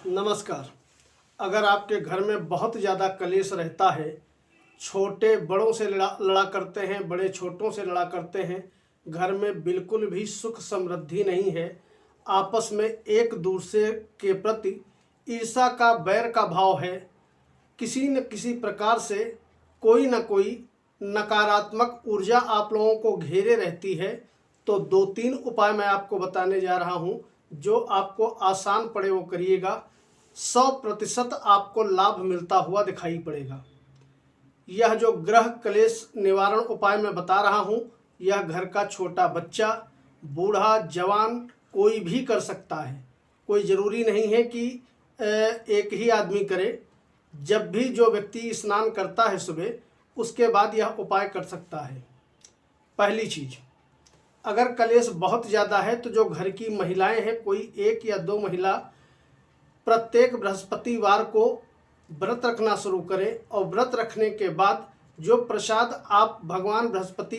नमस्कार। अगर आपके घर में बहुत ज़्यादा कलेश रहता है, छोटे बड़ों से लड़ा करते हैं, बड़े छोटों से लड़ा करते हैं, घर में बिल्कुल भी सुख समृद्धि नहीं है, आपस में एक दूसरे के प्रति ईर्ष्या का बैर का भाव है, किसी न किसी प्रकार से कोई न कोई नकारात्मक ऊर्जा आप लोगों को घेरे रहती है, तो 2-3 उपाय मैं आपको बताने जा रहा हूं, जो आपको आसान पड़े वो करिएगा। 100% आपको लाभ मिलता हुआ दिखाई पड़ेगा। यह जो ग्रह क्लेश निवारण उपाय मैं बता रहा हूं, यह घर का छोटा बच्चा, बूढ़ा, जवान कोई भी कर सकता है। कोई ज़रूरी नहीं है कि एक ही आदमी करे। जब भी जो व्यक्ति स्नान करता है सुबह, उसके बाद यह उपाय कर सकता है। पहली चीज़, अगर कलेश बहुत ज़्यादा है तो जो घर की महिलाएं हैं, कोई 1 या 2 महिला प्रत्येक बृहस्पतिवार को व्रत रखना शुरू करें और व्रत रखने के बाद जो प्रसाद आप भगवान बृहस्पति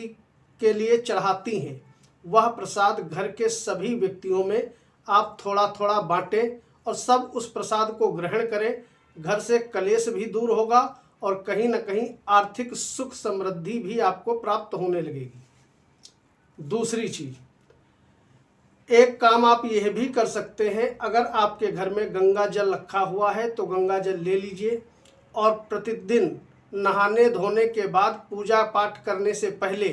के लिए चढ़ाती हैं, वह प्रसाद घर के सभी व्यक्तियों में आप थोड़ा थोड़ा बांटें और सब उस प्रसाद को ग्रहण करें। घर से कलेश भी दूर होगा और कहीं न कहीं आर्थिक सुख समृद्धि भी आपको प्राप्त होने लगेगी। दूसरी चीज़, एक काम आप यह भी कर सकते हैं, अगर आपके घर में गंगा जल रखा हुआ है तो गंगा जल ले लीजिए और प्रतिदिन नहाने धोने के बाद पूजा पाठ करने से पहले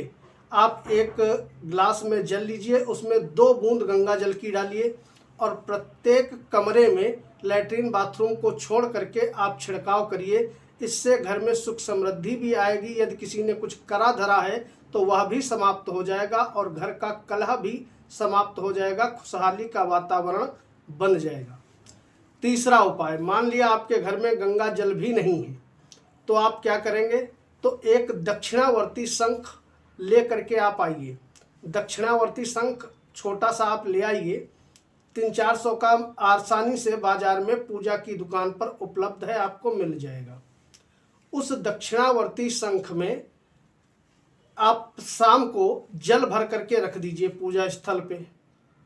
आप एक गिलास में जल लीजिए, उसमें 2 बूंद गंगा जल की डालिए और प्रत्येक कमरे में लैट्रिन बाथरूम को छोड़ करके आप छिड़काव करिए। इससे घर में सुख समृद्धि भी आएगी। यदि किसी ने कुछ करा धरा है तो वह भी समाप्त हो जाएगा और घर का कलह भी समाप्त हो जाएगा, खुशहाली का वातावरण बन जाएगा। तीसरा उपाय, मान लिया आपके घर में गंगा जल भी नहीं है, तो आप क्या करेंगे, तो एक दक्षिणावर्ती शंख ले करके आप आइए। दक्षिणावर्ती शंख छोटा सा आप ले आइए, 300-400 का आसानी से बाजार में पूजा की दुकान पर उपलब्ध है, आपको मिल जाएगा। उस दक्षिणावर्ती शंख में आप शाम को जल भर करके रख दीजिए पूजा स्थल पे,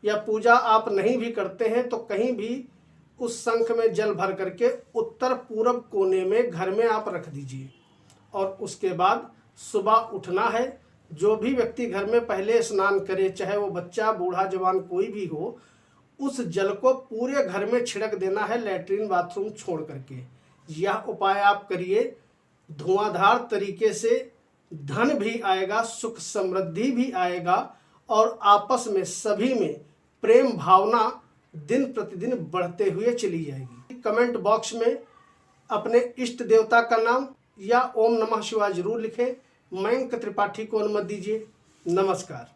या पूजा आप नहीं भी करते हैं तो कहीं भी उस शंख में जल भर करके उत्तर पूर्व कोने में घर में आप रख दीजिए। और उसके बाद सुबह उठना है, जो भी व्यक्ति घर में पहले स्नान करे, चाहे वो बच्चा, बूढ़ा, जवान कोई भी हो, उस जल को पूरे घर में छिड़क देना है, लैट्रिन बाथरूम छोड़ करके। यह उपाय आप करिए, धुआंधार तरीके से धन भी आएगा, सुख समृद्धि भी आएगा और आपस में सभी में प्रेम भावना दिन प्रतिदिन बढ़ते हुए चली जाएगी। कमेंट बॉक्स में अपने इष्ट देवता का नाम या ओम नमः शिवाय जरूर लिखें। मयंक त्रिपाठी को अनुमति दीजिए। नमस्कार।